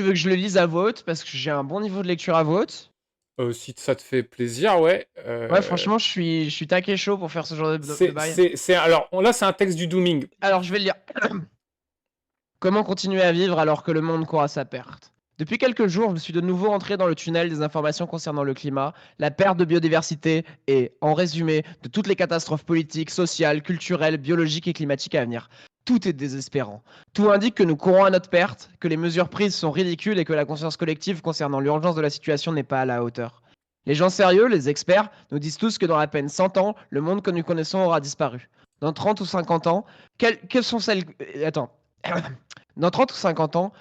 veux que je le lise à voix haute parce que j'ai un bon niveau de lecture à voix haute? Si ça te fait plaisir, ouais. Ouais, franchement, je suis taquet chaud pour faire ce genre de bail. Alors, là, c'est un texte du Dooming. Alors, je vais le lire. Comment continuer à vivre alors que le monde court à sa perte? Depuis quelques jours, je suis de nouveau entré dans le tunnel des informations concernant le climat, la perte de biodiversité et, en résumé, de toutes les catastrophes politiques, sociales, culturelles, biologiques et climatiques à venir. Tout est désespérant. Tout indique que nous courons à notre perte, que les mesures prises sont ridicules et que la conscience collective concernant l'urgence de la situation n'est pas à la hauteur. Les gens sérieux, les experts, nous disent tous que dans à peine 100 ans, le monde que nous connaissons aura disparu. Dans 30 ou 50 ans, quelles sont celles... Attends. Dans 30 ou 50 ans,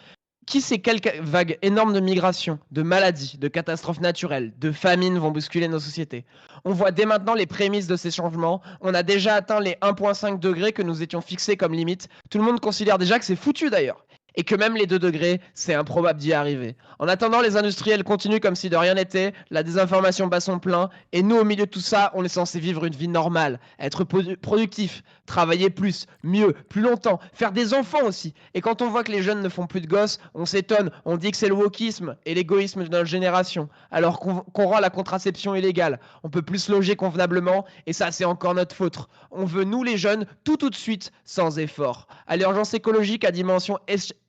qui sait quelle vague énorme de migration, de maladies, de catastrophes naturelles, de famines vont bousculer nos sociétés? On voit dès maintenant les prémices de ces changements. On a déjà atteint les 1,5 degrés que nous étions fixés comme limite. Tout le monde considère déjà que c'est foutu d'ailleurs. Et que même les 2 degrés, c'est improbable d'y arriver. En attendant, les industriels continuent comme si de rien n'était, la désinformation bat son plein, et nous, au milieu de tout ça, on est censé vivre une vie normale, être productif, travailler plus, mieux, plus longtemps, faire des enfants aussi. Et quand on voit que les jeunes ne font plus de gosses, on s'étonne, on dit que c'est le wokisme et l'égoïsme de notre génération, alors qu'on rend la contraception illégale. On peut plus se loger convenablement, et ça, c'est encore notre faute. On veut, nous les jeunes, tout de suite, sans effort. À l'urgence écologique à dimension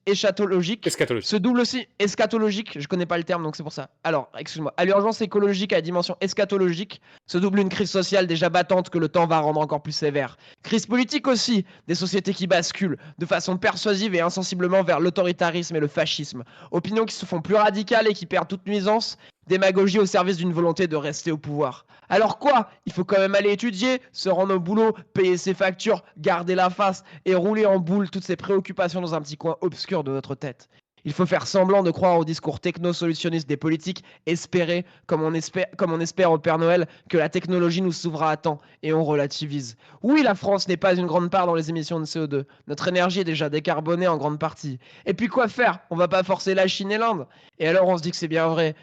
éschatologique, Eschatologie. se double aussi eschatologique, je connais pas le terme donc c'est pour ça. Alors, excuse-moi, à l'urgence écologique à dimension eschatologique, se double une crise sociale déjà battante que le temps va rendre encore plus sévère. Crise politique aussi, des sociétés qui basculent de façon persuasive et insensiblement vers l'autoritarisme et le fascisme. Opinions qui se font plus radicales et qui perdent toute nuisance, démagogie au service d'une volonté de rester au pouvoir. Alors quoi? Il faut quand même aller étudier, se rendre au boulot, payer ses factures, garder la face et rouler en boule toutes ces préoccupations dans un petit coin obscur de notre tête. Il faut faire semblant de croire au discours techno-solutionniste des politiques, espérer, comme on espère au Père Noël, que la technologie nous sauvera à temps, et on relativise. Oui, la France n'est pas une grande part dans les émissions de CO2. Notre énergie est déjà décarbonée en grande partie. Et puis quoi faire? On va pas forcer la Chine et l'Inde. Et alors on se dit que c'est bien vrai.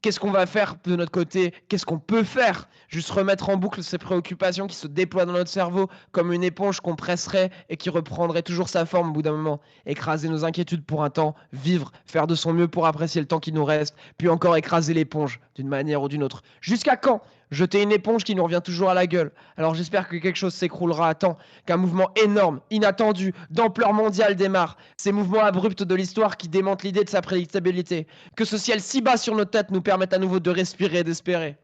Qu'est-ce qu'on va faire de notre côté? Qu'est-ce qu'on peut faire? Juste remettre en boucle ces préoccupations qui se déploient dans notre cerveau comme une éponge qu'on presserait et qui reprendrait toujours sa forme au bout d'un moment. Écraser nos inquiétudes pour un temps, vivre, faire de son mieux pour apprécier le temps qui nous reste, puis encore écraser l'éponge d'une manière ou d'une autre. Jusqu'à quand? Jeter une éponge qui nous revient toujours à la gueule. Alors j'espère que quelque chose s'écroulera à temps, qu'un mouvement énorme, inattendu, d'ampleur mondiale démarre. Ces mouvements abrupts de l'histoire qui démentent l'idée de sa prédictabilité. Que ce ciel si bas sur nos têtes nous permette à nouveau de respirer et d'espérer.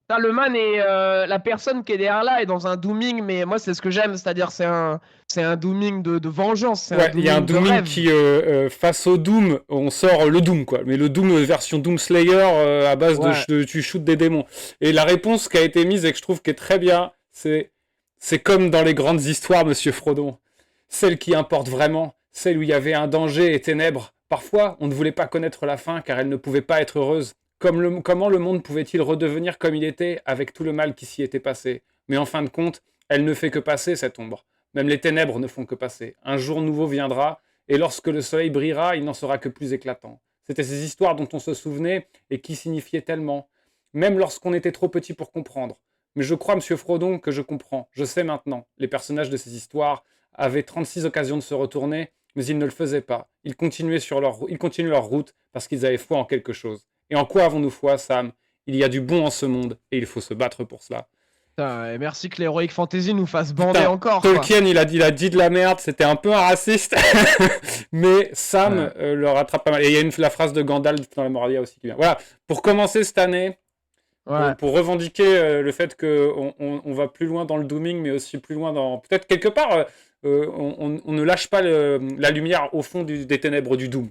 Putain, le man et la personne qui est derrière là est dans un dooming, mais moi c'est ce que j'aime, c'est-à-dire c'est un dooming de vengeance, c'est un Ouais, il y a un dooming de Dooming rêve. qui, face au Doom, on sort le Doom, quoi. Mais le Doom version Doom Slayer à base Ouais. tu shootes des démons. Et la réponse qui a été mise et que je trouve qui est très bien, c'est comme dans les grandes histoires, monsieur Frodon. Celle qui importe vraiment, celle où il y avait un danger et ténèbres. Parfois, on ne voulait pas connaître la fin car elle ne pouvait pas être heureuse. Comment le monde pouvait-il redevenir comme il était avec tout le mal qui s'y était passé? Mais en fin de compte, elle ne fait que passer, cette ombre. Même les ténèbres ne font que passer. Un jour nouveau viendra, et lorsque le soleil brillera, il n'en sera que plus éclatant. C'était ces histoires dont on se souvenait et qui signifiaient tellement, même lorsqu'on était trop petit pour comprendre. Mais je crois, monsieur Frodon, que je comprends. Je sais maintenant. Les personnages de ces histoires avaient 36 occasions de se retourner, mais ils ne le faisaient pas. Ils continuaient leur route parce qu'ils avaient foi en quelque chose. Et en quoi avons-nous foi, Sam? Il y a du bon en ce monde, et il faut se battre pour cela. Putain, et merci que l'Heroic Fantasy nous fasse bander Putain, encore, quoi. Tolkien, il a dit de la merde, c'était un peu un raciste, mais Sam Ouais. le rattrape pas mal. Et il y a la phrase de Gandalf dans la Moralia aussi qui vient. Voilà, pour commencer cette année, Ouais. pour revendiquer le fait qu'on va plus loin dans le dooming, mais aussi plus loin dans... Peut-être quelque part, on ne lâche pas la lumière au fond des ténèbres du doom.